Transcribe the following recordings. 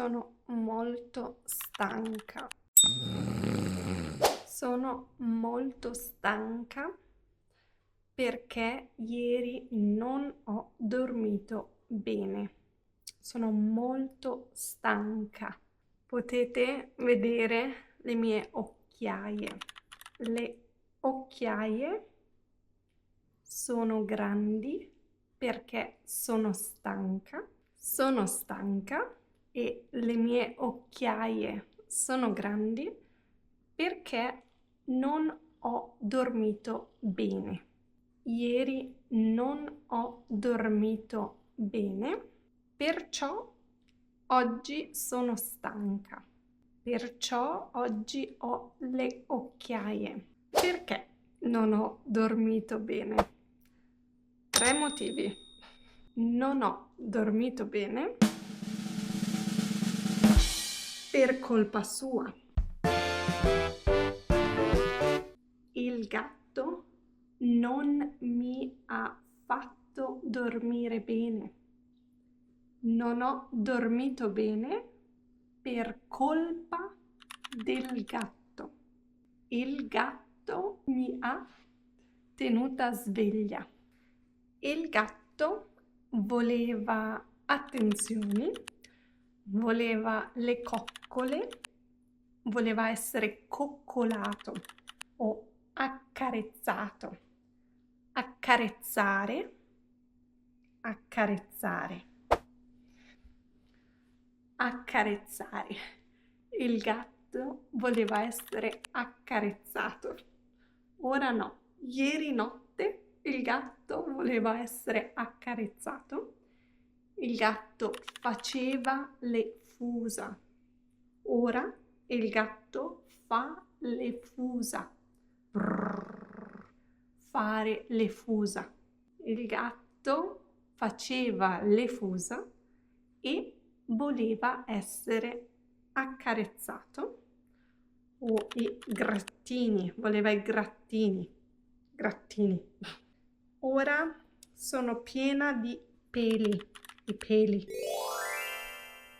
Sono molto stanca. Sono molto stanca perché ieri non ho dormito bene. Sono molto stanca. Potete vedere le mie occhiaie. Le occhiaie sono grandi perché sono stanca. Sono stanca e le mie occhiaie sono grandi perché non ho dormito bene. Ieri non ho dormito bene, perciò oggi sono stanca. Perciò oggi ho le occhiaie. Perché non ho dormito bene? 3 motivi. Non ho dormito bene per colpa sua. Il gatto non mi ha fatto dormire bene. Non ho dormito bene per colpa del gatto. Il gatto mi ha tenuta sveglia. Il gatto voleva attenzioni, voleva le coccole, voleva essere coccolato o accarezzato. Accarezzare, accarezzare, accarezzare. Il gatto voleva essere accarezzato. Ora no. Ieri notte il gatto voleva essere accarezzato. Il gatto faceva le fusa. Ora il gatto fa le fusa. Brrr, fare le fusa. Il gatto faceva le fusa e voleva essere accarezzato. O i grattini, voleva i grattini. Grattini. Ora sono piena di peli. I peli.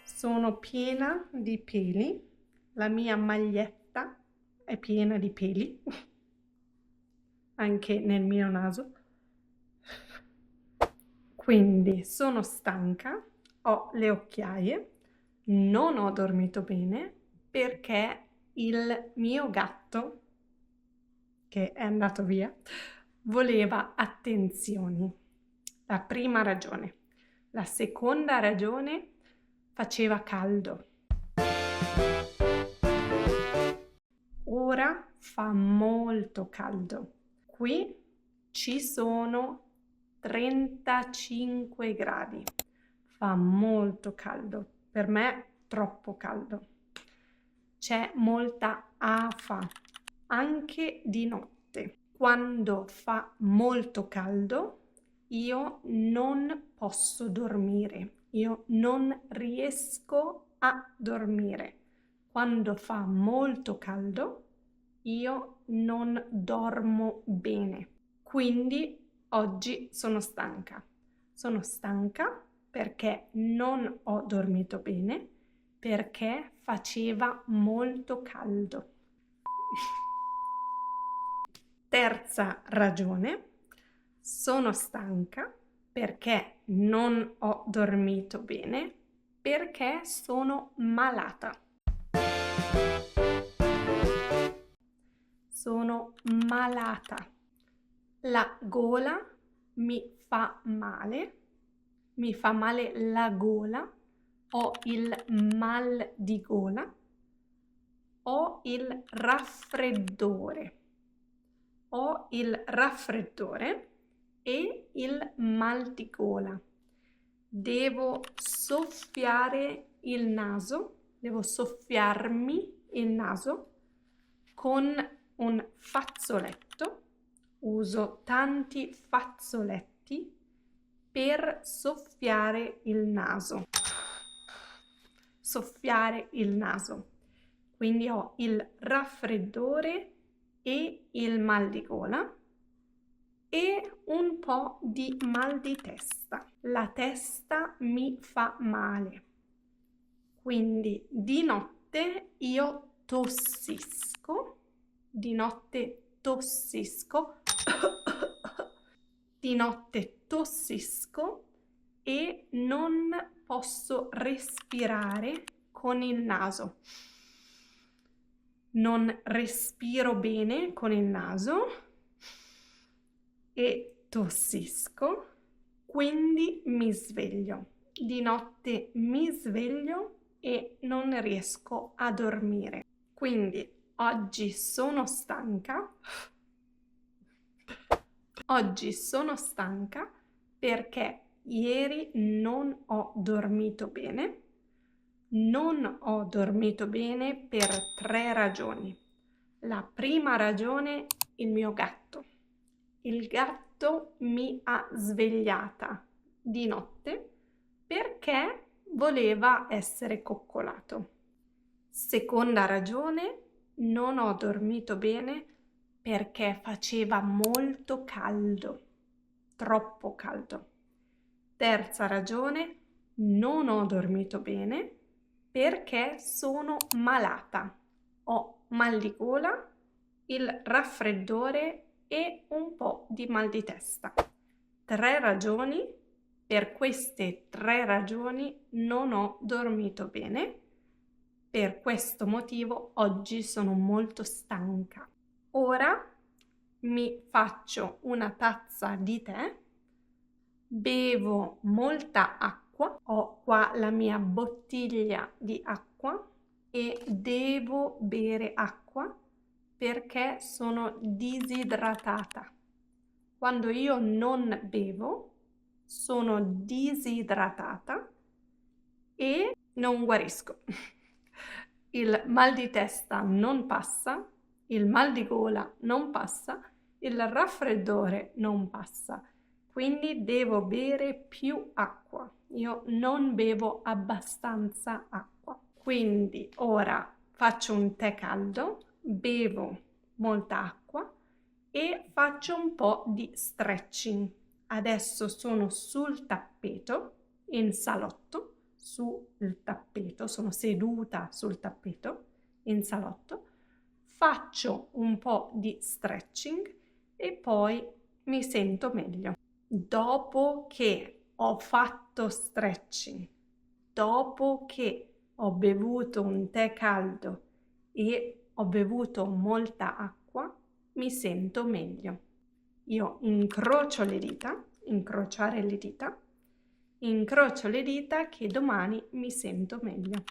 Sono piena di peli. La mia maglietta è piena di peli. Anche nel mio naso. Quindi sono stanca, ho le occhiaie, non ho dormito bene perché il mio gatto, che è andato via, voleva attenzioni. La prima ragione. La seconda ragione, faceva caldo. Ora fa molto caldo. Qui ci sono 35 gradi. Fa molto caldo. Per me troppo caldo. C'è molta afa, anche di notte. Quando fa molto caldo, io non posso dormire. Io non riesco a dormire. Quando fa molto caldo, io non dormo bene. Quindi oggi sono stanca. Sono stanca perché non ho dormito bene, perché faceva molto caldo. Terza ragione, sono stanca perché non ho dormito bene, perché sono malata. Sono malata. La gola mi fa male la gola, ho il mal di gola, ho il raffreddore e il mal di gola. Devo soffiare il naso, devo soffiarmi il naso con un fazzoletto. Uso tanti fazzoletti per soffiare il naso. Soffiare il naso. Quindi ho il raffreddore e il mal di gola e un po' di mal di testa. La testa mi fa male. Quindi di notte io tossisco, di notte tossisco, di notte tossisco e non posso respirare con il naso. Non respiro bene con il naso e tossisco, quindi mi sveglio. Di notte mi sveglio e non riesco a dormire. Quindi oggi sono stanca. Oggi sono stanca perché ieri non ho dormito bene. Non ho dormito bene per 3 ragioni. La prima ragione, il mio gatto. Il gatto mi ha svegliata di notte perché voleva essere coccolato. Seconda ragione, non ho dormito bene perché faceva molto caldo, troppo caldo. Terza ragione, non ho dormito bene perché sono malata. Ho mal di gola, il raffreddore e un po' di mal di testa. 3 ragioni, per queste 3 ragioni non ho dormito bene. Per questo motivo oggi sono molto stanca. Ora mi faccio una tazza di tè, bevo molta acqua, ho qua la mia bottiglia di acqua e devo bere acqua perché sono disidratata. Quando io non bevo, sono disidratata e non guarisco. Il mal di testa non passa, il mal di gola non passa, il raffreddore non passa. Quindi devo bere più acqua. Io non bevo abbastanza acqua. Quindi ora faccio un tè caldo, bevo molta acqua e faccio un po' di stretching. Adesso sono sul tappeto, in salotto, sul tappeto, sono seduta sul tappeto, in salotto, faccio un po' di stretching e poi mi sento meglio. Dopo che ho fatto stretching, dopo che ho bevuto un tè caldo e ho bevuto molta acqua, mi sento meglio. Io incrocio le dita, incrocio le dita che domani mi sento meglio.